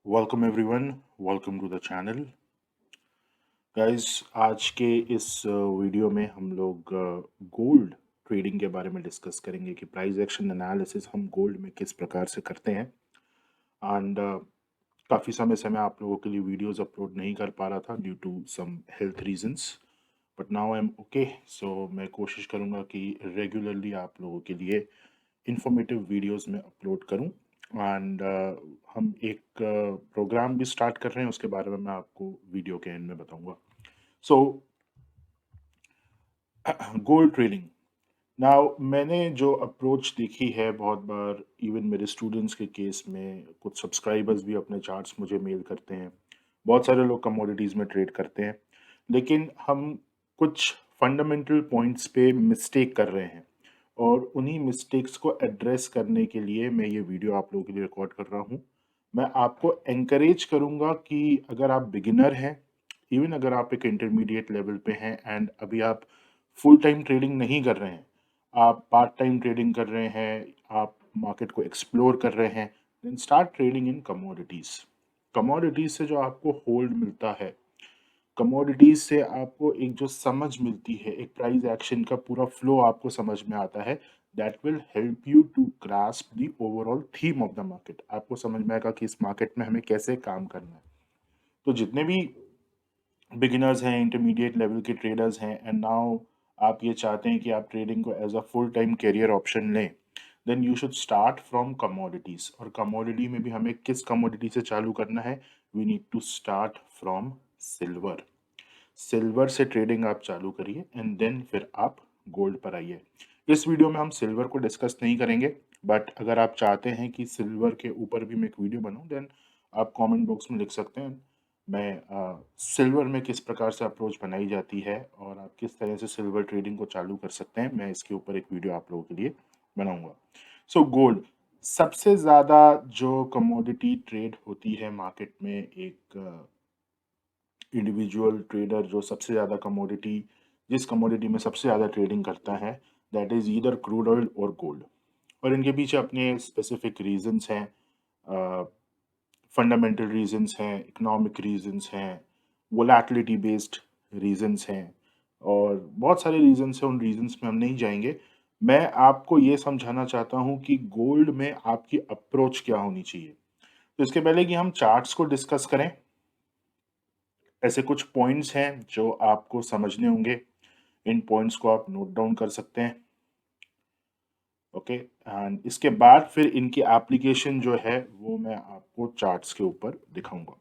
Welcome everyone, welcome to the channel. Guys, आज के इस वीडियो में हम लोग गोल्ड ट्रेडिंग के बारे में डिस्कस करेंगे कि प्राइस एक्शन एनालिसिस हम गोल्ड में किस प्रकार से करते हैं। एंड काफ़ी समय से मैं आप लोगों के लिए वीडियोस अपलोड नहीं कर पा रहा था due to some health reasons, but now I am okay. So मैं कोशिश करूँगा कि रेगुलरली आप लोगों के लिए इंफॉर्मेटिव वीडियोस में अपलोड करूं। एंड हम एक प्रोग्राम भी स्टार्ट कर रहे हैं, उसके बारे में मैं आपको वीडियो के एंड में बताऊंगा। सो गोल्ड ट्रेडिंग, नाउ मैंने जो अप्रोच देखी है बहुत बार, इवन मेरे स्टूडेंट्स के केस में, कुछ सब्सक्राइबर्स भी अपने चार्ट्स मुझे मेल करते हैं। बहुत सारे लोग कमोडिटीज़ में ट्रेड करते हैं, लेकिन हम कुछ फंडामेंटल पॉइंट्स पे मिस्टेक कर रहे हैं, और उन्हीं मिस्टेक्स को एड्रेस करने के लिए मैं ये वीडियो आप लोगों के लिए रिकॉर्ड कर रहा हूँ। मैं आपको एनकरेज करूँगा कि अगर आप बिगिनर हैं, इवन अगर आप एक इंटरमीडिएट लेवल पे हैं एंड अभी आप फुल टाइम ट्रेडिंग नहीं कर रहे हैं, आप पार्ट टाइम ट्रेडिंग कर रहे हैं, आप मार्केट को एक्सप्लोर कर रहे हैं, then start trading in commodities. Commodities से जो आपको होल्ड मिलता है, कमोडिटीज से आपको एक जो समझ मिलती है, एक प्राइस एक्शन का पूरा फ्लो आपको समझ में आता है, that will help you to grasp the overall theme of the market. आपको समझ में आएगा कि इस मार्केट में हमें कैसे काम करना है। तो जितने भी बिगिनर्स हैं, इंटरमीडिएट लेवल के ट्रेडर्स हैं, एंड नाउ आप ये चाहते हैं कि आप ट्रेडिंग को as a full time career option लें, then you should start from commodities. और कमोडिटी में भी हमें किस कमोडिटी से चालू करना है? We need to start from silver. Silver से ट्रेडिंग आप चालू करिए एंड देन फिर आप गोल्ड पर आइए। इस वीडियो में हम सिल्वर को डिस्कस नहीं करेंगे, बट अगर आप चाहते हैं कि सिल्वर के ऊपर भी मैं एक वीडियो बनाऊं, देन आप कमेंट बॉक्स में लिख सकते हैं। मैं सिल्वर में किस प्रकार से अप्रोच बनाई जाती है और आप किस तरह से सिल्वर ट्रेडिंग को चालू कर सकते हैं, मैं इसके ऊपर एक वीडियो आप लोगों के लिए बनाऊंगा। सो गोल्ड सबसे ज़्यादा जो कमोडिटी ट्रेड होती है मार्केट में, एक इंडिविजुअल ट्रेडर जो सबसे ज़्यादा कमोडिटी, जिस कमोडिटी में सबसे ज़्यादा ट्रेडिंग करता है, that is either crude oil और गोल्ड। और इनके पीछे अपने स्पेसिफिक रीजंस हैं, फंडामेंटल रीजंस हैं, इकोनॉमिक रीजंस हैं, वोलेटिलिटी बेस्ड रीजंस हैं, और बहुत सारे रीजंस हैं। उन रीजंस में हम नहीं जाएंगे। मैं आपको ये समझाना चाहता हूँ कि गोल्ड में आपकी अप्रोच क्या होनी चाहिए। तो इसके पहले कि हम चार्ट्स को डिस्कस करें, ऐसे कुछ पॉइंट्स हैं जो आपको समझने होंगे। इन पॉइंट्स को आप नोट डाउन कर सकते हैं। ओके, एंड इसके बाद फिर इनकी एप्लीकेशन जो है वो मैं आपको चार्ट्स के ऊपर दिखाऊंगा।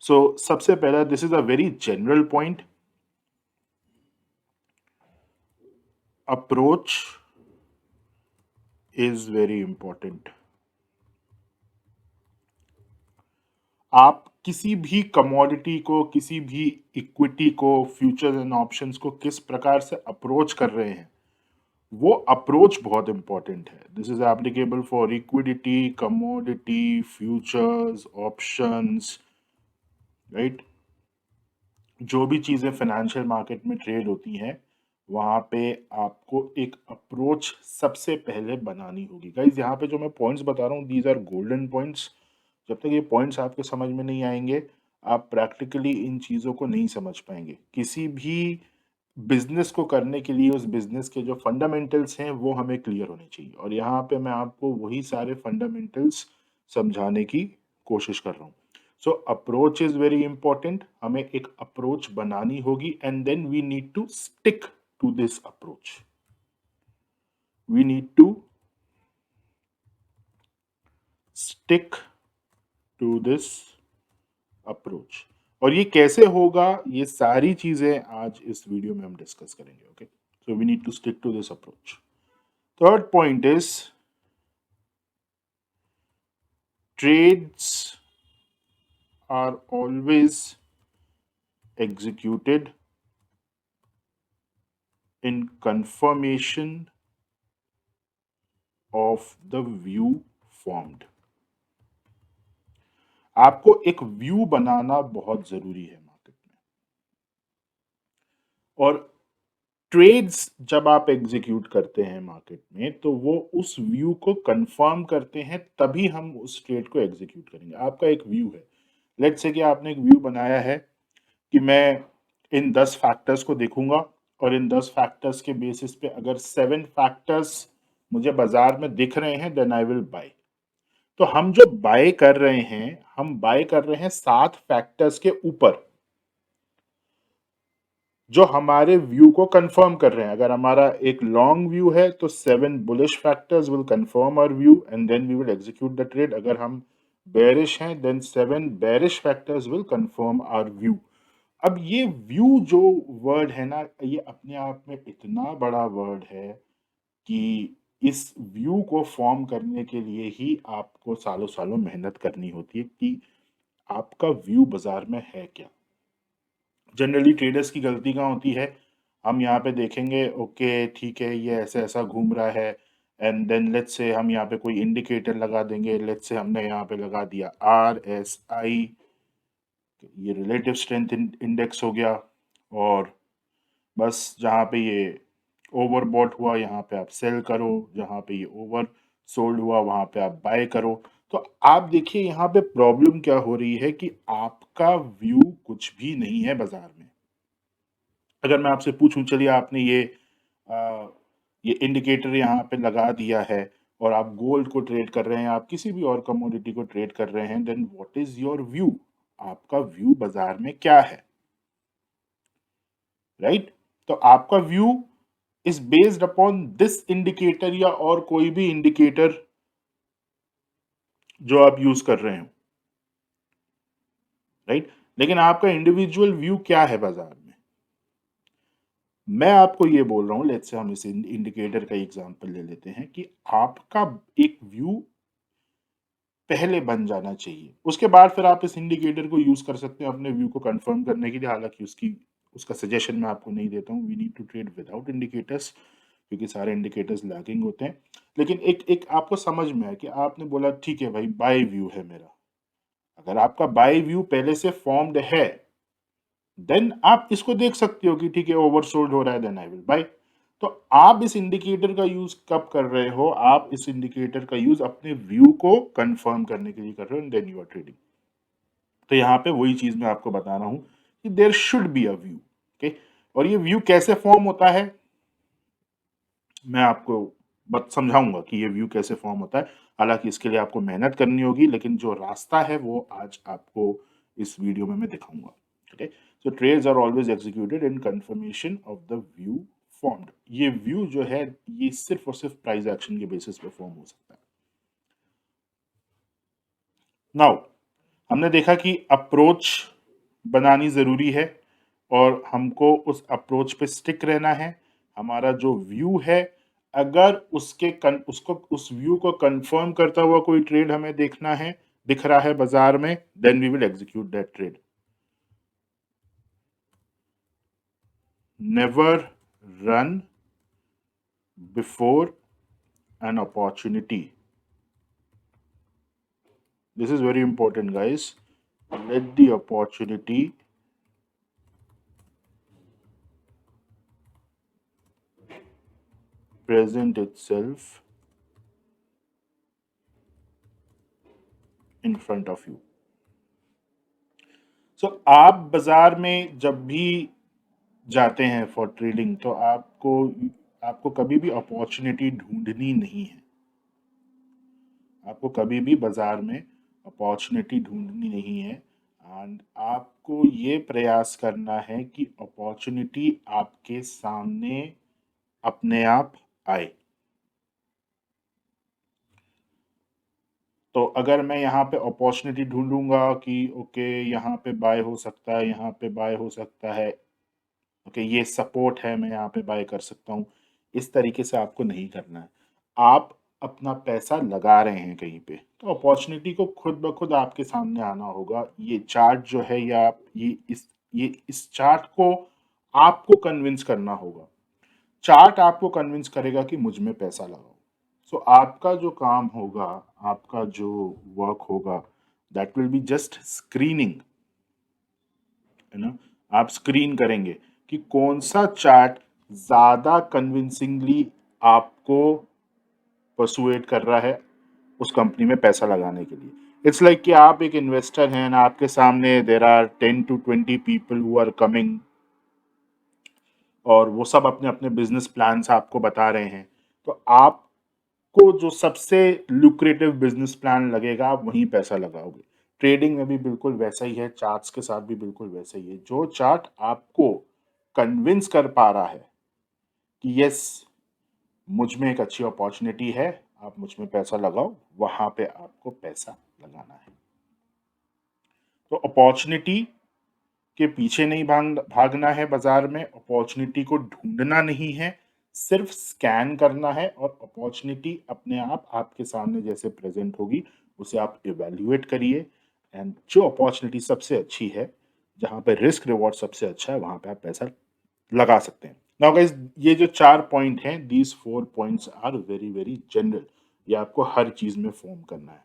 सो सबसे पहला, this is a very general point. Approach is very important. आप किसी भी कमोडिटी को, किसी भी इक्विटी को, फ्यूचर्स एंड ऑप्शंस को किस प्रकार से अप्रोच कर रहे हैं, वो अप्रोच बहुत इंपॉर्टेंट है। This is applicable for equity, commodity, futures, options, right. जो भी चीज़ें फाइनेंशियल मार्केट में ट्रेड होती हैं, वहाँ पे आपको एक अप्रोच सबसे पहले बनानी होगी। गाइज, यहाँ पे जो मैं पॉइंट्स बता रहा हूँ, दीज आर गोल्डन पॉइंट्स। जब तक ये पॉइंट्स आपके समझ में नहीं आएंगे, आप प्रैक्टिकली इन चीज़ों को नहीं समझ पाएंगे। किसी भी बिजनेस को करने के लिए उस बिजनेस के जो फंडामेंटल्स हैं वो हमें क्लियर होने चाहिए, और यहाँ पे मैं आपको वही सारे फंडामेंटल्स समझाने की कोशिश कर रहा हूँ। So approach is very important. हमें एक अप्रोच बनानी होगी and then we need to stick to this approach. We need to stick to this approach. और ये कैसे होगा, ये सारी चीजें आज इस वीडियो में हम डिस्कस करेंगे। Okay, so we need to stick to this approach. Third point is, trades are always executed in confirmation of the view formed. आपको एक व्यू बनाना बहुत जरूरी है मार्केट में, और ट्रेड्स जब आप एग्जीक्यूट करते हैं मार्केट में, तो वो उस व्यू को कंफर्म करते हैं, तभी हम उस ट्रेड को एग्जीक्यूट करेंगे। आपका एक व्यू है, लेट्स से कि आपने एक व्यू बनाया है कि मैं इन 10 फैक्टर्स को देखूंगा और इन 10 फैक्टर्स के बेसिस पे अगर 7 फैक्टर्स मुझे बाजार में दिख रहे हैं देन आई विल बाय। तो हम जो बाय कर रहे हैं, हम बाय कर रहे हैं 7 फैक्टर्स के ऊपर जो हमारे व्यू को कंफर्म कर रहे हैं। अगर हमारा एक लॉन्ग व्यू है तो 7 bullish factors will confirm our view and then we will execute the trade. अगर हम बेरिश हैं then 7 bearish factors will confirm our view. अब ये व्यू जो वर्ड है ना, ये अपने आप में इतना बड़ा वर्ड है कि इस व्यू को फॉर्म करने के लिए ही आपको सालों सालों मेहनत करनी होती है कि आपका व्यू बाजार में है क्या। जनरली ट्रेडर्स की गलती कहाँ होती है, हम यहाँ पे देखेंगे ओके ठीक है ये ऐसे ऐसा घूम रहा है एंड देन लेट्स से हम यहाँ पे कोई इंडिकेटर लगा देंगे। लेट्स से हमने यहाँ पे लगा दिया RSI, ये रिलेटिव स्ट्रेंथ इंडेक्स हो गया, और बस जहाँ पे ये ओवरबॉट हुआ यहाँ पे आप सेल करो, जहाँ पे ये ओवर सोल्ड हुआ वहाँ पे आप बाय करो। तो आप देखिए यहाँ पे प्रॉब्लम क्या हो रही है कि आपका व्यू कुछ भी नहीं है बाजार में। अगर मैं आपसे पूछूं चलिए आपने आ, ये इंडिकेटर यहाँ पे लगा दिया है और आप गोल्ड को ट्रेड कर रहे हैं, आप किसी भी और कमोडिटी को ट्रेड कर रहे हैं, then what is your view? आपका व्यू बाजार में क्या है, राइट? तो आपका view is based upon this indicator या और कोई भी इंडिकेटर जो आप यूज कर रहे हो, राइट? लेकिन आपका इंडिविजुअल व्यू क्या है बाजार में? मैं आपको ये बोल रहा हूं, लेट्स से हम इस इंडिकेटर का एग्जांपल ले लेते हैं कि आपका एक व्यू पहले बन जाना चाहिए, उसके बाद फिर आप इस इंडिकेटर को यूज कर सकते हैं अपने व्यू को कंफर्म करने के लिए। हालांकि उसका सजेशन मैं आपको नहीं देता हूँ, we need to trade without indicators, क्योंकि सारे इंडिकेटर्स लैगिंग होते हैं। लेकिन एक एक आपको समझ में आए कि आपने बोला ठीक है भाई बाय व्यू है मेरा। अगर आपका बाय व्यू पहले से फॉर्म्ड है देन आप इसको देख सकते हो कि ठीक है ओवरसोल्ड हो रहा है देन आई विल बाय। तो आप इस इंडिकेटर का यूज कब कर रहे हो? आप इस इंडिकेटर का यूज अपने व्यू को कंफर्म करने के लिए कर रहे हो, देन यू आर ट्रेडिंग। तो यहाँ पे वही चीज मैं आपको बता रहा हूँ कि there should be a view. Okay, और ये व्यू कैसे फॉर्म होता है मैं आपको बत समझाऊंगा कि ये व्यू कैसे फॉर्म होता है। हालांकि इसके लिए आपको मेहनत करनी होगी, लेकिन जो रास्ता है वो आज आपको इस वीडियो में मैं दिखाऊंगा। Okay, so trades are always executed in confirmation of the view formed. ये व्यू जो है ये सिर्फ और सिर्फ प्राइस एक्शन के बेसिस पे फॉर्म हो सकता है। नाउ हमने देखा कि अप्रोच बनानी ज़रूरी है और हमको उस अप्रोच पे स्टिक रहना है। हमारा जो व्यू है अगर उसको उस व्यू को कंफर्म करता हुआ कोई ट्रेड हमें देखना है, दिख रहा है बाजार में, then we will execute that trade. Never run before an opportunity. This is very important, guys. Let the opportunity present itself in front of you. So आप बाजार में जब भी जाते हैं फॉर ट्रेडिंग तो आपको आपको कभी भी अपॉर्चुनिटी ढूंढनी नहीं है। आपको कभी भी बाजार में अपॉर्चुनिटी ढूंढनी नहीं है एंड आपको ये प्रयास करना है कि अपॉर्चुनिटी आपके सामने अपने आप आए। तो अगर मैं यहाँ पे अपॉर्चुनिटी ढूंढूंगा कि ओके यहाँ पे बाय हो सकता है, यहाँ पे बाय हो सकता है, ओके ये सपोर्ट है मैं यहाँ पे बाय कर सकता हूँ, इस तरीके से आपको नहीं करना है। आप अपना पैसा लगा रहे हैं कहीं पे तो अपॉर्चुनिटी को खुद ब खुद आपके सामने आना होगा। ये चार्ट जो है या आप ये इस चार्ट को आपको कन्विंस करना होगा। चार्ट आपको कन्विंस करेगा कि मुझ में पैसा लगाओ। सो आपका जो काम होगा, आपका जो वर्क होगा, that will be just screening, है ना? आप स्क्रीन करेंगे कि कौन सा चार्ट ज्यादा कन्विंसिंगली आपको परसुएट कर रहा है उस कंपनी में पैसा लगाने के लिए। इट्स लाइक कि आप एक इन्वेस्टर हैं ना, आपके सामने there are 10 to 20 people who are coming, और वो सब अपने अपने बिजनेस प्लान्स आपको बता रहे हैं। तो आपको जो सबसे लुक्रेटिव बिजनेस प्लान लगेगा, आप वहीं पैसा लगाओगे। ट्रेडिंग में भी बिल्कुल वैसा ही है, चार्ट्स के साथ भी बिल्कुल वैसा ही है। जो चार्ट आपको कन्विंस कर पा रहा है कि यस, मुझ में एक अच्छी अपॉर्चुनिटी है, आप मुझ में पैसा लगाओ, वहां पे आपको पैसा लगाना है। तो अपॉर्चुनिटी के पीछे नहीं भागना है बाजार में, अपॉर्चुनिटी को ढूंढना नहीं है, सिर्फ स्कैन करना है, और अपॉर्चुनिटी अपने आप आपके सामने जैसे प्रेजेंट होगी उसे आप इवेल्युएट करिए, एंड जो अपॉर्चुनिटी सबसे अच्छी है, जहां पे रिस्क रिवॉर्ड सबसे अच्छा है, वहां पे आप पैसा लगा सकते हैं। नाउ गाइस, ये जो 4 पॉइंट हैं, these 4 points are very very general. ये आपको हर चीज में फॉर्म करना है।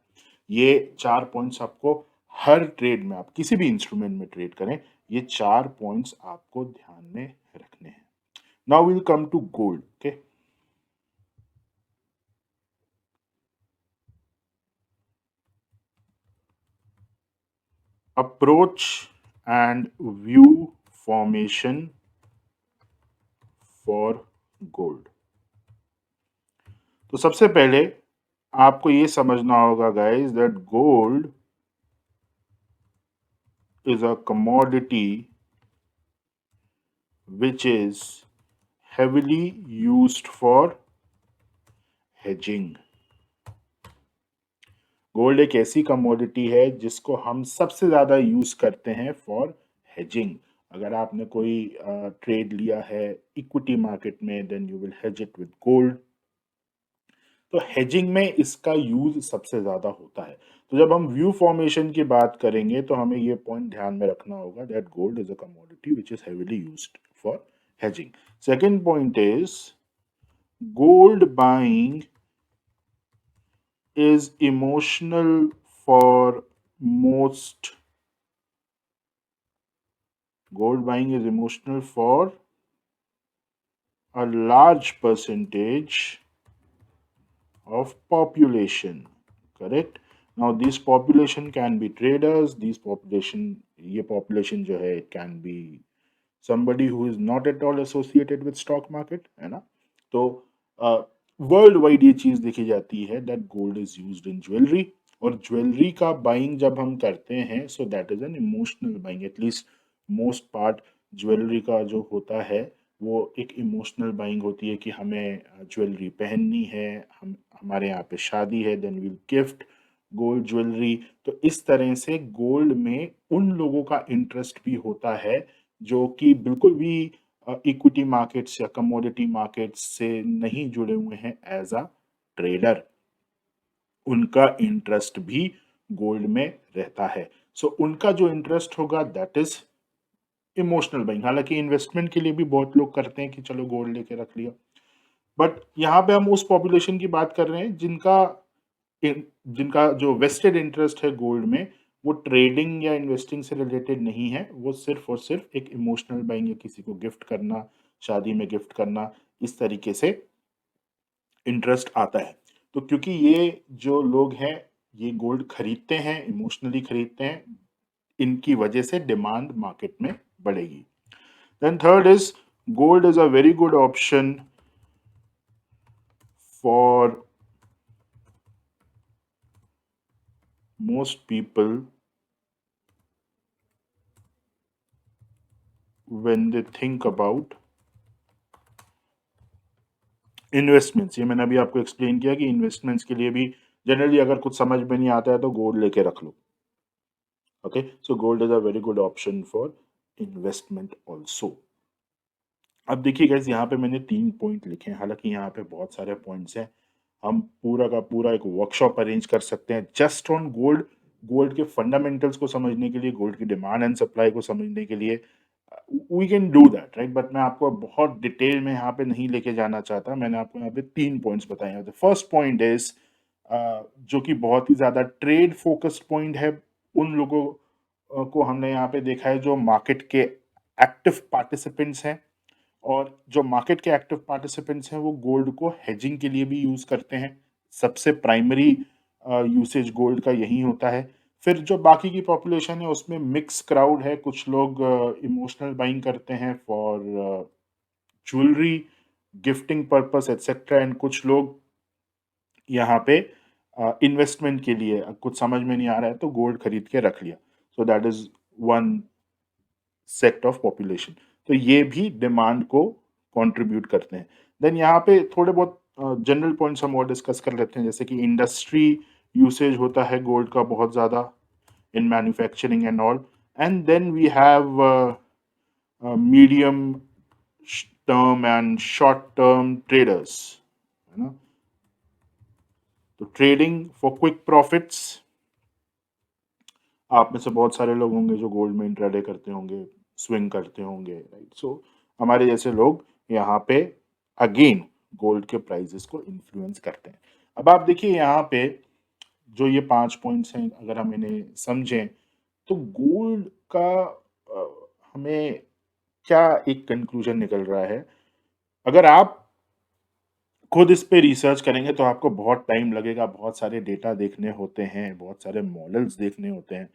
ये 4 पॉइंट्स आपको हर ट्रेड में, आप किसी भी इंस्ट्रूमेंट में ट्रेड करें, ये 4 पॉइंट्स आपको ध्यान में रखने हैं। Now will come to gold. Okay, approach and view formation for gold. तो सबसे पहले आपको ये समझना होगा guys that gold is a commodity which is heavily used for hedging. Gold एक ऐसी कमोडिटी है जिसको हम सबसे ज्यादा यूज करते हैं फॉर हेजिंग। अगर आपने कोई ट्रेड लिया है इक्विटी मार्केट में, then you will hedge it with gold. तो हेजिंग में इसका यूज सबसे ज्यादा होता है। तो जब हम व्यू फॉर्मेशन की बात करेंगे तो हमें ये पॉइंट ध्यान में रखना होगा that gold is a commodity which is heavily used for hedging. Second point is gold buying is emotional for most. Gold buying is emotional for a large percentage of population. Correct. Now this population can be traders. These population, ये population जो है, it can be somebody who is not at all associated with stock market, है ना। तो world wide ये चीज देखी जाती है that gold is used in jewellery, और ज्वेलरी का बाइंग जब हम करते हैं, so that is an emotional buying. At least most part jewellery का जो होता है वो एक इमोशनल बाइंग होती है कि हमें ज्वेलरी पहननी है, हम हमारे यहाँ पे शादी है, then will gift gold jewellery. तो इस तरह से गोल्ड में उन लोगों का इंटरेस्ट भी होता है जो कि बिल्कुल भी इक्विटी मार्केट्स या कमोडिटी मार्केट्स से नहीं जुड़े हुए हैं एज अ ट्रेडर। उनका इंटरेस्ट भी गोल्ड में रहता है। सो उनका जो इंटरेस्ट होगा दैट इज इमोशनल बाइंग। हालांकि इन्वेस्टमेंट के लिए भी बहुत लोग करते हैं कि चलो गोल्ड लेके रख लिया, बट यहाँ पे हम उस पॉपुलेशन की बात कर रहे हैं जिनका जिनका जो वेस्टेड इंटरेस्ट है गोल्ड में, वो ट्रेडिंग या इन्वेस्टिंग से रिलेटेड नहीं है। वो सिर्फ और सिर्फ एक इमोशनल बाइंग या किसी को गिफ्ट करना, शादी में गिफ्ट करना, इस तरीके से इंटरेस्ट आता है। तो क्योंकि ये जो लोग हैं ये गोल्ड खरीदते हैं, इमोशनली खरीदते हैं, इनकी वजह से डिमांड मार्केट में बढ़ेगी। Then third is gold is a very good option for most people when they think about investments. ये मैंने अभी आपको एक्सप्लेन किया कि इन्वेस्टमेंट्स के लिए भी जनरली अगर कुछ समझ में नहीं आता है तो गोल्ड लेके रख लो। Okay, so gold is a very good option for investment also. अब देखिए गाइस, यहाँ पे मैंने 3 पॉइंट लिखे हैं, हालांकि यहाँ पे बहुत सारे पॉइंट्स हैं। हम पूरा का पूरा एक वर्कशॉप अरेंज कर सकते हैं जस्ट ऑन गोल्ड। गोल्ड के फंडामेंटल्स को समझने के लिए, गोल्ड की डिमांड एंड सप्लाई को समझने के लिए we can do that, right. But मैं आपको बहुत डिटेल में यहाँ पे नहीं लेके जाना चाहता। मैंने आपको यहाँ पे 3 पॉइंट्स बताए हैं। फर्स्ट पॉइंट इज जो कि बहुत ही ज्यादा ट्रेड फोकस्ड पॉइंट है। उन लोगों को हमने यहाँ पे देखा है जो मार्केट के एक्टिव पार्टिसिपेंट्स हैं, और जो मार्केट के एक्टिव पार्टिसिपेंट्स हैं वो गोल्ड को हेजिंग के लिए भी यूज करते हैं। सबसे प्राइमरी यूसेज गोल्ड का यही होता है। फिर जो बाकी की पॉपुलेशन है उसमें मिक्स क्राउड है, कुछ लोग इमोशनल बाइंग करते हैं for jewellery, gifting purpose etcetera, and कुछ लोग यहाँ पे इन्वेस्टमेंट के लिए कुछ समझ में नहीं आ रहा है तो गोल्ड खरीद के रख लिया। So that is one sect of population. तो ये भी डिमांड को कंट्रीब्यूट करते हैं। देन यहाँ पे थोड़े बहुत जनरल पॉइंट्स हम और डिस्कस कर लेते हैं, जैसे कि इंडस्ट्री यूसेज होता है गोल्ड का बहुत ज़्यादा in manufacturing and all. And then we have medium term and short term traders, है ना। तो ट्रेडिंग फॉर क्विक प्रॉफिट्स, आप में से बहुत सारे लोग होंगे जो गोल्ड में इंट्राडे करते होंगे, स्विंग करते होंगे, राइट। सो हमारे जैसे लोग यहाँ पे अगेन गोल्ड के प्राइजेस को इन्फ्लुएंस करते हैं। अब आप देखिए यहाँ पे जो ये 5 पॉइंट्स हैं, अगर हम इन्हें समझें तो गोल्ड का हमें क्या एक कंक्लूजन निकल रहा है। अगर आप खुद इस पे रिसर्च करेंगे तो आपको बहुत टाइम लगेगा, बहुत सारे डेटा देखने होते हैं, बहुत सारे मॉडल्स देखने होते हैं,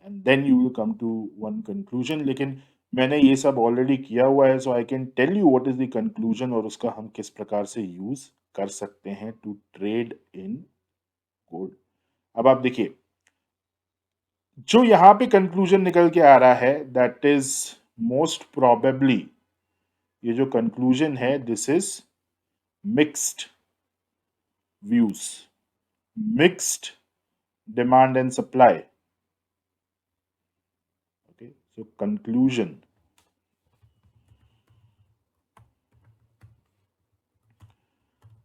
and then you will come to one conclusion. लेकिन मैंने ये सब ऑलरेडी किया हुआ है, so I can tell you what is the conclusion और उसका हम किस प्रकार से यूज कर सकते हैं टू ट्रेड इन गोल्ड। अब आप देखिए, जो यहाँ पे कंक्लूजन निकल के आ रहा है, दैट इज मोस्ट प्रोबेबली, ये जो कंक्लूजन है, this is mixed views, mixed demand and supply. Okay, so conclusion,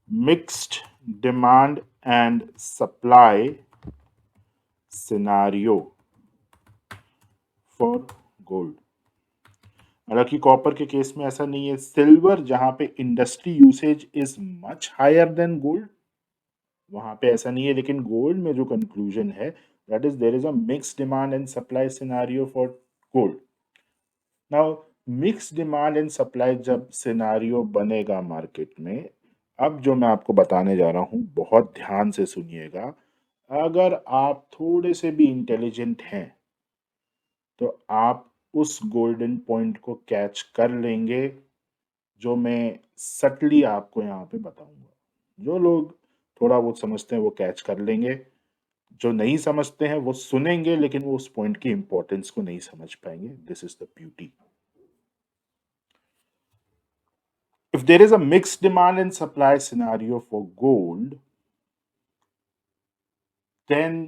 mixed demand and supply scenario for gold. हालांकि कॉपर के केस में ऐसा नहीं है, सिल्वर जहां पे industry usage is much higher than gold, वहां पे ऐसा नहीं है। लेकिन गोल्ड में जो कंक्लूजन है, that is there is a mix demand and supply scenario for gold. Now mix demand and supply जब सिनारियो बनेगा मार्केट में, अब जो मैं आपको बताने जा रहा हूं बहुत ध्यान से सुनिएगा। अगर आप थोड़े से भी इंटेलिजेंट हैं तो आप उस गोल्डन पॉइंट को कैच कर लेंगे जो मैं सटली आपको यहाँ पे बताऊंगा। जो लोग थोड़ा बहुत समझते हैं वो कैच कर लेंगे, जो नहीं समझते हैं वो सुनेंगे लेकिन वो उस पॉइंट की इंपॉर्टेंस को नहीं समझ पाएंगे। This is the beauty. If there is a mix demand and supply scenario for gold, then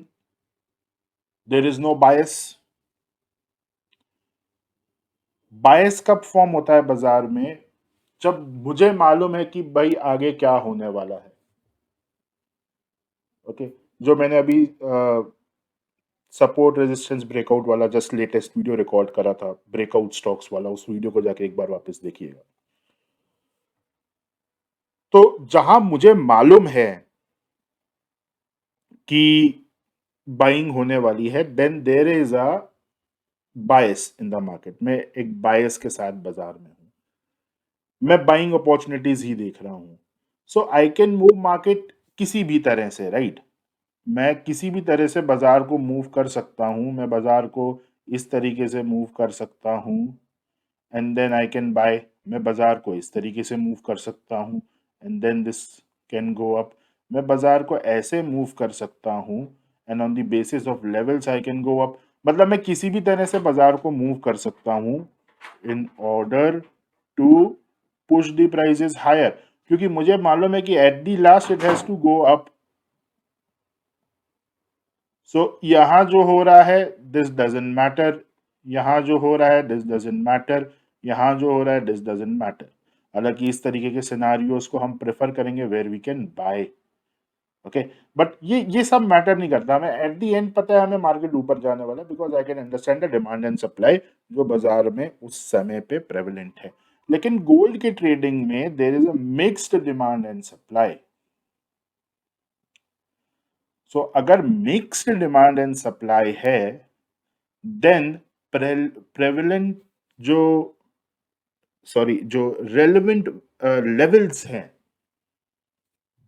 there is no bias. Bias कब फॉर्म होता है बाजार में? जब मुझे मालूम है कि भाई आगे क्या होने वाला है। ओके, जो मैंने अभी सपोर्ट रेजिस्टेंस ब्रेकआउट वाला जस्ट लेटेस्ट वीडियो रिकॉर्ड करा था, ब्रेकआउट स्टॉक्स वाला, उस वीडियो को जाके एक बार वापस देखिएगा। तो जहां मुझे मालूम है कि बाइंग होने वाली है, then there is a bias in the market. मैं एक बायस के साथ बाजार में हूं, मैं बाइंग अपॉर्चुनिटीज ही देख रहा हूं। सो आई कैन मूव मार्केट किसी भी तरह से, राइट। मैं किसी भी तरह से बाजार को मूव कर सकता हूं, मैं बाजार को इस तरीके से मूव कर सकता हूं, and then I can buy. मैं बाजार को इस तरीके से मूव कर सकता हूं, and then this can go up. मैं बाजार को ऐसे मूव कर सकता हूं, and on the basis of levels I can go up. मतलब मैं किसी भी तरह से बाजार को मूव कर सकता हूं in order to push the prices higher, क्योंकि मुझे मालूम है कि at the last it has to go up. So यहां जो हो रहा है दिस डजेंट मैटर, यहां जो हो रहा है दिस डजेंट मैटर, यहां जो हो रहा है दिस डजेंट मैटर। हालांकि इस तरीके के सिनारियोस को हम प्रेफर करेंगे where we can buy. Okay, but ये सब मैटर नहीं करता हमें। एट द एंड पता है हमें मार्केट ऊपर जाने वाला है, because I can understand the demand and supply जो बाजार में उस समय पे प्रेवलेंट है। लेकिन गोल्ड के ट्रेडिंग में there is a mixed demand and supply. So अगर मिक्स्ड डिमांड एंड सप्लाई है, देन प्रेवलेंट जो सॉरी जो रेलेवेंट लेवल्स हैं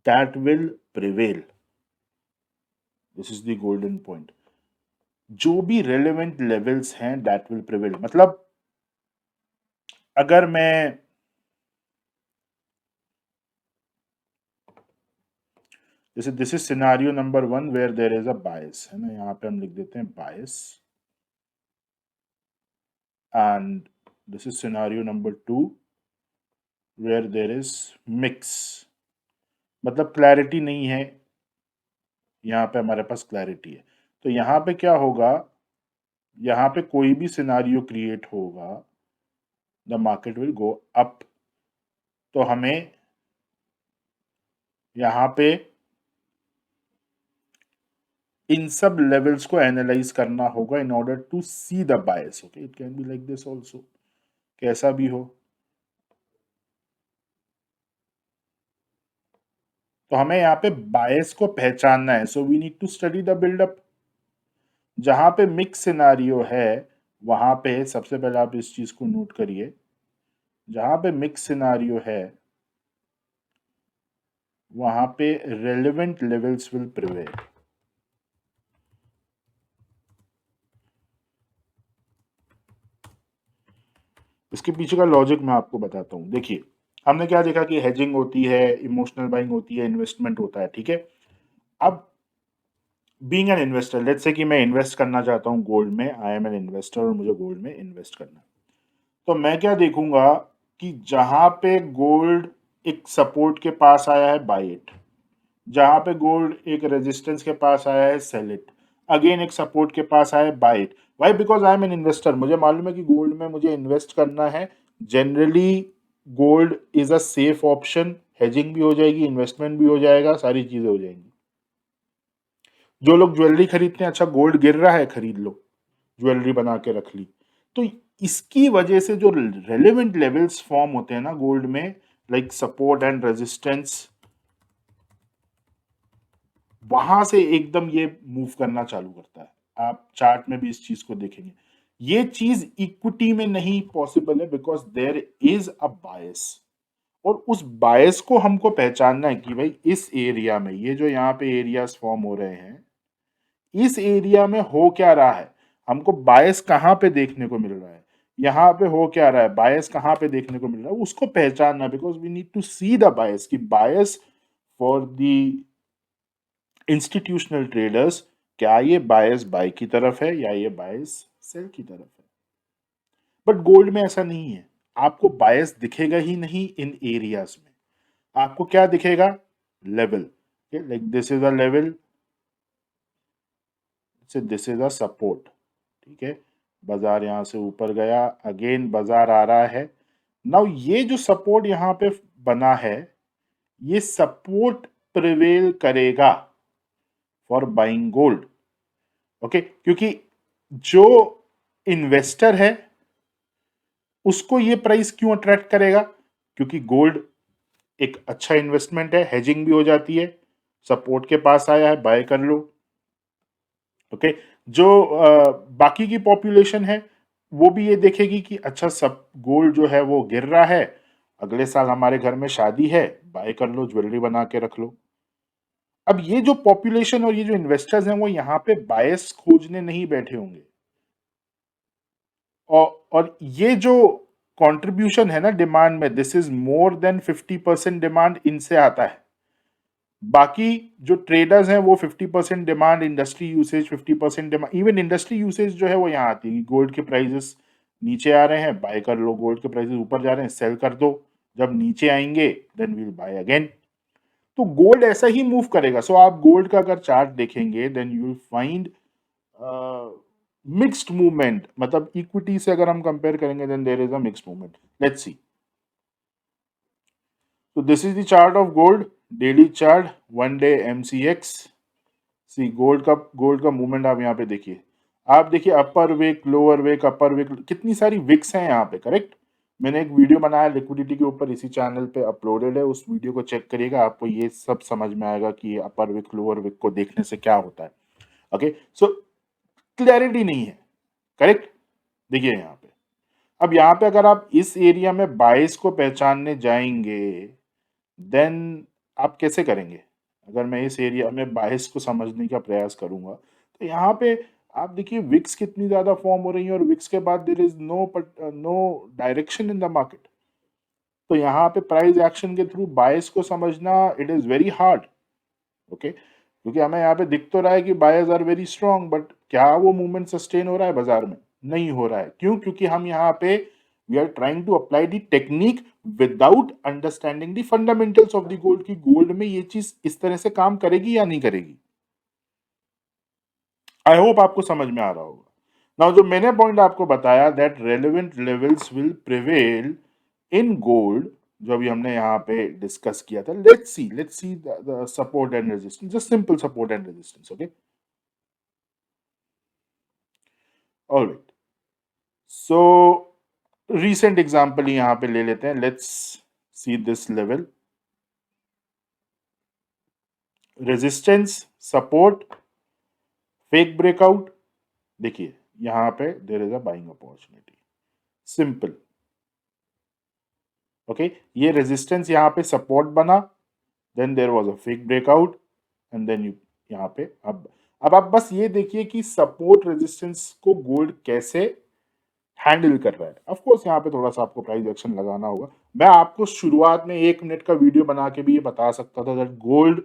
that will prevail. This is the golden point. जो भी रेलेवेंट लेवल्स हैं दैट विल प्रिवेल। मतलब अगर मैं जैसे this is scenario number 1 where there is a bias, है ना, यहाँ पे हम लिख देते हैं bias, and this is scenario number 2 where there is mix. मतलब क्लैरिटी नहीं है, यहाँ पे हमारे पास क्लैरिटी है। तो यहाँ पे क्या होगा, यहाँ पे कोई भी सिनारियो क्रिएट होगा, the market will go up. तो हमें यहाँ पे इन सब लेवल्स को एनालाइज करना होगा in order to see the bias. Okay, it can be like this also, कैसा भी हो। तो हमें यहाँ पे बायस को पहचानना है, so we need to study the buildup. जहां पे मिक्स सिनारियो है वहां पे सबसे पहले आप इस चीज को नोट करिए, जहां पे मिक्स सिनारियो है वहां पे रेलेवेंट लेवल्स विल प्रिवेल। इसके पीछे का लॉजिक मैं आपको बताता हूँ। देखिए, हमने क्या देखा कि हेजिंग होती है, इमोशनल बाइंग होती है, इन्वेस्टमेंट होता है, ठीक है। अब being an investor, let's say कि मैं इन्वेस्ट करना चाहता हूँ गोल्ड में, आई एम एन इन्वेस्टर और मुझे गोल्ड में इन्वेस्ट करना है। तो मैं क्या देखूंगा कि जहां पे गोल्ड एक सपोर्ट के पास आया है, बाय इट। जहां पे गोल्ड एक रेजिस्टेंस के पास आया है, सेल इट। अगेन एक सपोर्ट के पास आया है, buy it. Why? Because I am an investor, मुझे मालूम है कि गोल्ड में मुझे इन्वेस्ट करना है। Generally gold is a safe option, hedging भी हो जाएगी, इन्वेस्टमेंट भी हो जाएगा, सारी चीजें हो जाएंगी। जो लोग ज्वेलरी खरीदते हैं, अच्छा गोल्ड गिर रहा है, खरीद लो, ज्वेलरी बना के रख ली। तो इसकी वजह से जो रेलेवेंट लेवल्स फॉर्म होते हैं ना गोल्ड में, लाइक सपोर्ट एंड रेजिस्टेंस, वहां से एकदम ये मूव करना चालू करता है। आप चार्ट में भी इस चीज को देखेंगे। ये चीज इक्विटी में नहीं पॉसिबल है, बिकॉज देयर इज अ बायस। और उस बायस को हमको पहचानना है कि भाई इस एरिया में, ये जो यहाँ पे एरियाज फॉर्म हो रहे हैं, इस एरिया में हो क्या रहा है। हमको बायस कहाँ पे देखने को मिल रहा है, यहाँ पे हो क्या रहा है, बायस कहाँ पे देखने को मिल रहा है, उसको पहचानना। Because we need to see the bias, कि bias for the institutional traders, क्या ये बायस बाय की तरफ है या ये बायस सेल की तरफ है। बट गोल्ड में ऐसा नहीं है, आपको बायस दिखेगा ही नहीं इन एरियाज में। आपको क्या दिखेगा, level, like this is a level, this is a support, ठीक है। बाजार यहां से ऊपर गया, अगेन बाजार आ रहा है। नाउ ये जो सपोर्ट यहां पे बना है, ये सपोर्ट प्रिवेल करेगा फॉर बाइंग गोल्ड। ओके, क्योंकि जो इन्वेस्टर है उसको ये प्राइस क्यों अट्रैक्ट करेगा, क्योंकि गोल्ड एक अच्छा इन्वेस्टमेंट है, हेजिंग भी हो जाती है, सपोर्ट के पास आया है, बाय कर लो। ओके, जो बाकी की पॉपुलेशन है वो भी ये देखेगी कि अच्छा, सब गोल्ड जो है वो गिर रहा है, अगले साल हमारे घर में शादी है, बाय कर लो, ज्वेलरी बना के रख लो। अब ये जो पॉपुलेशन और ये जो इन्वेस्टर्स हैं वो यहाँ पे बायस खोजने नहीं बैठे होंगे। और ये जो कंट्रीब्यूशन है ना डिमांड में, this is more than 50% demand इनसे आता है। बाकी जो ट्रेडर्स हैं वो 50% demand, industry usage 50% demand, even industry usage जो है वो यहाँ आती है। गोल्ड के प्राइसेस नीचे आ रहे हैं, बाय कर लो, गोल्ड के प्राइसेस ऊपर जा रहे हैं, सेल कर दो, जब नीचे आएंगे देन वील बाय अगेन। तो गोल्ड ऐसा ही मूव करेगा। सो आप गोल्ड का अगर चार्ट देखेंगे then you will find mixed movement. मतलब इक्विटी से अगर हम कंपेयर करेंगे then there is a mixed movement. Let's see. तो this is the chart of gold, daily chart, 1 day MCX। See gold का मूवमेंट आप यहाँ पे देखिए। आप देखिए upper wick, lower wick, upper wick, कितनी सारी विक्स हैं यहाँ पे, करेक्ट। मैंने एक वीडियो बनाया लिक्विडिटी के ऊपर, इसी चैनल पे अपलोडेड है, उस वीडियो को चेक करिएगा, आपको ये सब समझ में आएगा कि अपर विक लोअर विक को देखने से क्या होता है। ओके, सो क्लैरिटी नहीं है, करेक्ट। देखिए यहाँ पे, अब यहाँ पे अगर आप इस एरिया में बाइस को पहचानने जाएंगे देन आप कैसे करेंगे। अगर मैं इस एरिया में बायस को समझने का प्रयास करूंगा, तो यहाँ पे आप देखिए विक्स कितनी ज्यादा फॉर्म हो रही है, और विक्स के बाद there is no direction in the market. तो यहाँ पे प्राइस एक्शन के थ्रू बायस को समझना it is very hard. Okay, क्योंकि हमें यहाँ पे दिख तो रहा है कि buyers are very strong, but क्या वो मूवमेंट सस्टेन हो रहा है बाजार में? नहीं हो रहा है। क्यों? क्योंकि हम यहाँ पे we are trying to apply the technique without understanding the fundamentals of the gold, की गोल्ड में ये चीज इस तरह से काम करेगी या नहीं करेगी। आई होप आपको समझ में आ रहा होगा। नाउ जो मैंने पॉइंट आपको बताया that relevant levels will prevail in gold, जो अभी हमने यहाँ पे डिस्कस किया था, let's see the support and resistance, just simple support and resistance. Okay, alright, so recent example यहाँ पे ले लेते हैं। Let's see this level, resistance, support, fake breakout. देखिए यहाँ पे there is a buying opportunity, simple. Okay, ये resistance यहाँ पे सपोर्ट बना, then there was a fake breakout, and then you यहाँ पे अब आप बस ये देखिए कि सपोर्ट रेजिस्टेंस को गोल्ड कैसे हैंडल कर रहा है। ऑफ कोर्स यहाँ पे थोड़ा सा आपको प्राइस एक्शन लगाना होगा। मैं आपको शुरुआत में 1 मिनट का वीडियो बना के भी ये बता सकता था that gold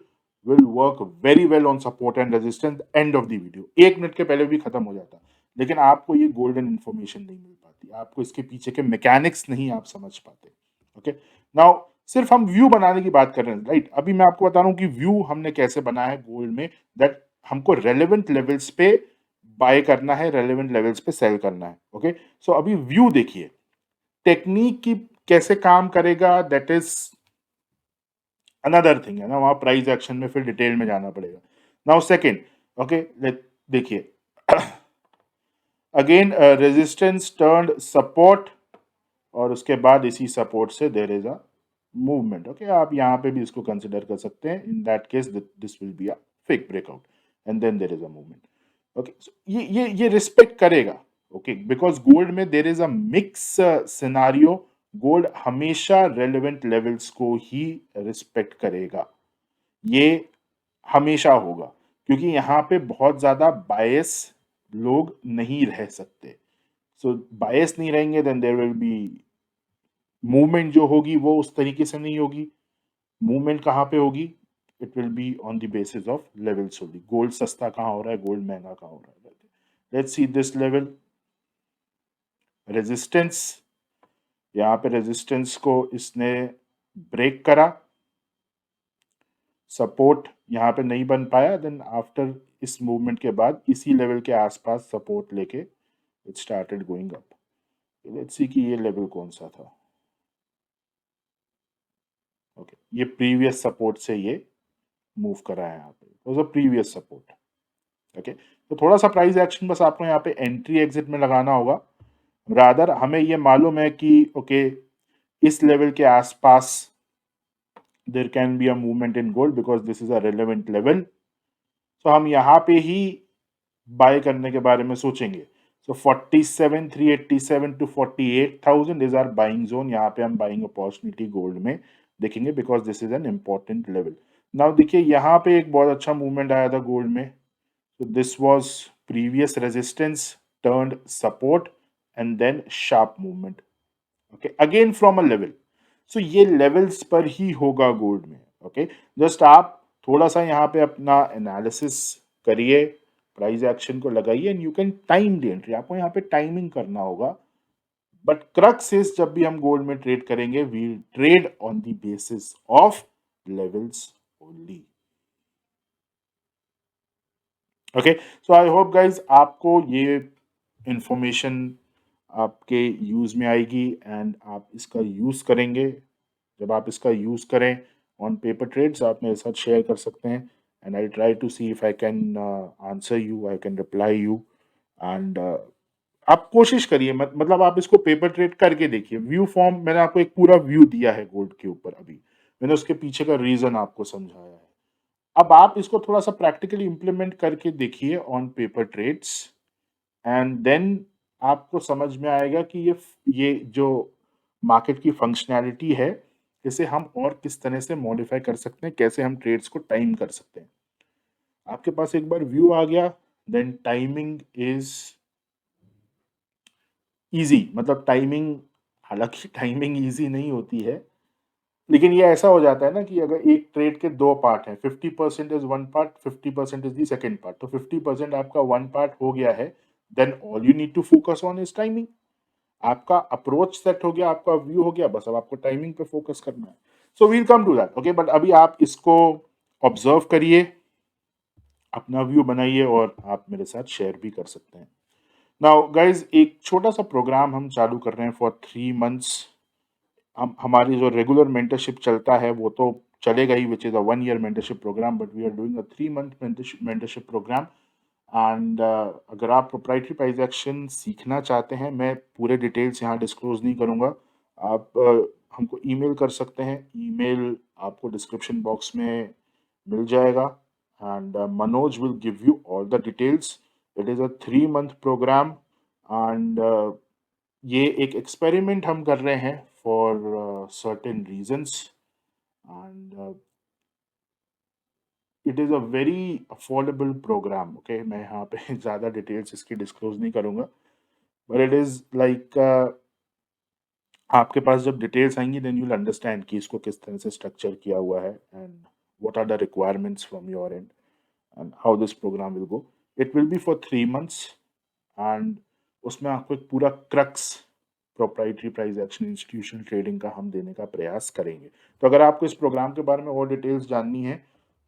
will work very well on support and resistance, end of the video 1 minute के पहले भी खत्म हो जाता। लेकिन आपको ये गोल्डन इंफॉर्मेशन नहीं मिल पाती, आपको इसके पीछे के मैकेनिक्स नहीं आप समझ पाते। ओके, नाउ सिर्फ हम व्यू बनाने की बात कर रहे हैं, राइट? अभी मैं आपको बता रहा हूँ कि व्यू हमने कैसे बनाया है गोल्ड में, दैट हमको रेलेवेंट लेवल्स पे बाय करना है, रेलेवेंट लेवल्स पे सेल करना है। ओके, सो अभी व्यू देखिए, टेक्निक की कैसे काम करेगा, दैट इज अनदर थिंग है ना, वहां प्राइस एक्शन में फिर डिटेल में जाना पड़ेगा। नाउ सेकंड, ओके, देखिए अगेन रेजिस्टेंस टर्न्ड सपोर्ट, और उसके बाद इसी सपोर्ट से there is a movement. Okay, आप यहाँ पे भी इसको कंसिडर कर सकते हैं। In that case this will be a fake breakout, and then there is a movement. Okay, ये रिस्पेक्ट करेगा। ओके, बिकॉज गोल्ड में there is a mix scenario, gold हमेशा रेलेवेंट लेवल्स को ही रिस्पेक्ट करेगा, ये हमेशा होगा, क्योंकि यहाँ पे बहुत ज्यादा बायस लोग नहीं रह सकते। सो बायस नहीं रहेंगे, then there will be movement जो होगी वो उस तरीके से नहीं होगी। मूवमेंट कहाँ पे होगी? It will be on the basis of levels होगी। गोल्ड सस्ता कहाँ हो रहा है, गोल्ड महंगा कहाँ हो रहा है। Let's see this level, resistance, यहाँ पे रेजिस्टेंस को इसने ब्रेक करा, सपोर्ट यहाँ पे नहीं बन पाया, देन आफ्टर इस मूवमेंट के बाद इसी लेवल के आसपास सपोर्ट लेके it started going up. Let's see कि ये लेवल कौन सा था। ओके, ये प्रीवियस सपोर्ट से ये मूव करा है, यहाँ पे was a previous support. Okay, तो थोड़ा सा प्राइस एक्शन बस आपको यहाँ पे एंट्री एग्जिट में लगाना होगा। रादर हमें ये मालूम है कि ओके इस लेवल के आसपास there can be a movement in gold because this is a relevant level. तो हम यहाँ पे ही बाय करने के बारे में सोचेंगे। So 47,387 to 48,000 is our buying zone. यहाँ पे हम बाइंग अपॉर्चुनिटी गोल्ड में देखेंगे because this is an important level. Now देखिए यहाँ पे एक बहुत अच्छा मूवमेंट आया था गोल्ड में। So this was previous resistance turned support and then sharp movement. Okay, again from a level. So ये levels पर ही होगा गोल्ड में। Okay, just आप थोड़ा सा यहाँ पे अपना एनालिसिस करिए, प्राइस एक्शन को लगाइए, and you can time the entry. आपको यहाँ पे टाइमिंग करना होगा, बट क्रक्स इज जब भी हम गोल्ड में ट्रेड करेंगे we trade on the basis of levels only. Okay, so I hope guys आपको ये इंफॉर्मेशन आपके यूज़ में आएगी एंड आप इसका यूज़ करेंगे। जब आप इसका यूज़ करें ऑन पेपर ट्रेड्स, आप मेरे साथ शेयर कर सकते हैं, and I try to see if I can answer you, I can reply you. And आप कोशिश करिए, मतलब आप इसको पेपर ट्रेड करके देखिए। व्यू फॉर्म मैंने आपको एक पूरा व्यू दिया है गोल्ड के ऊपर, अभी मैंने उसके पीछे का रीज़न आपको समझाया है। अब आप इसको थोड़ा सा प्रैक्टिकली इंप्लीमेंट करके देखिए on paper trades, and then आपको समझ में आएगा कि ये जो मार्केट की फंक्शनैलिटी है इसे हम और किस तरह से मॉडिफाई कर सकते हैं, कैसे हम ट्रेड्स को टाइम कर सकते हैं। आपके पास एक बार व्यू आ गया, देन टाइमिंग इज ईजी। मतलब टाइमिंग, हालांकि टाइमिंग ईजी नहीं होती है, लेकिन ये ऐसा हो जाता है ना कि अगर एक ट्रेड के दो पार्ट हैं, 50% is one part, 50% is the second part, तो 50% आपका वन पार्ट हो गया है, then all you need to focus on is timing. आपका अप्रोच सेट हो गया, आपका व्यू हो गया, बस अब आपको टाइमिंग पे फोकस करना है। So we'll come to that, okay. But अभी आप इसको ऑब्जर्व करिए, अपना व्यू बनाइए और आप मेरे साथ शेयर भी कर सकते हैं। नाउ गाइज, एक छोटा सा प्रोग्राम हम चालू कर रहे हैं फॉर 3 मंथ्स। हम हमारी जो रेगुलर मेंटरशिप चलता है वो तो चलेगा ही, which is a 1 year mentorship programme, but we are doing a 3 month mentorship programme. And अगर आप प्रोप्राइटरी प्राइस एक्शन सीखना चाहते हैं, मैं पूरे डिटेल्स यहाँ डिस्क्लोज नहीं करूँगा। आप हमको ईमेल कर सकते हैं, ईमेल आपको डिस्क्रिप्शन बॉक्स में मिल जाएगा। And Manoj will give you all the details. It is a 3 month programme, एंड ये एक एक्सपेरिमेंट हम कर रहे हैं for certain reasons. And it is a very affordable programme, okay. मैं यहाँ पे ज़्यादा डिटेल्स इसकी डिस्क्लोज नहीं करूँगा, बट इट इज़ लाइक आपके पास जब डिटेल्स आएंगी देन यू विल अंडरस्टैंड कि इसको किस तरह से स्ट्रक्चर किया हुआ है, and what are the requirements from your end, and how this programme will go. It will be for 3 months, and उसमें आपको एक पूरा crux proprietary price action institutional trading का हम देने का प्रयास करेंगे। तो अगर आपको इस प्रोग्राम के बारे में और डिटेल्स जाननी है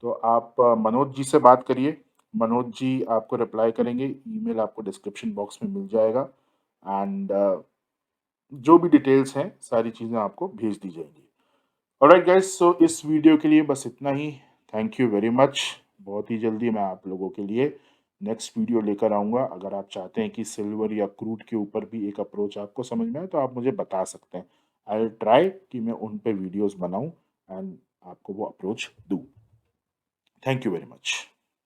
तो आप मनोज जी से बात करिए। मनोज जी आपको रिप्लाई करेंगे, ईमेल आपको डिस्क्रिप्शन बॉक्स में मिल जाएगा, एंड जो भी डिटेल्स हैं सारी चीज़ें आपको भेज दी जाएंगी। ऑलराइट गाइस, सो इस वीडियो के लिए बस इतना ही। Thank you very much. बहुत ही जल्दी मैं आप लोगों के लिए नेक्स्ट वीडियो लेकर आऊँगा। अगर आप चाहते हैं कि सिल्वर या क्रूड के ऊपर भी एक अप्रोच आपको समझ में आए तो आप मुझे बता सकते हैं। आई विल ट्राई कि मैं उन पे वीडियोस बनाऊं एंड आपको वो अप्रोच दूं। Thank you very much.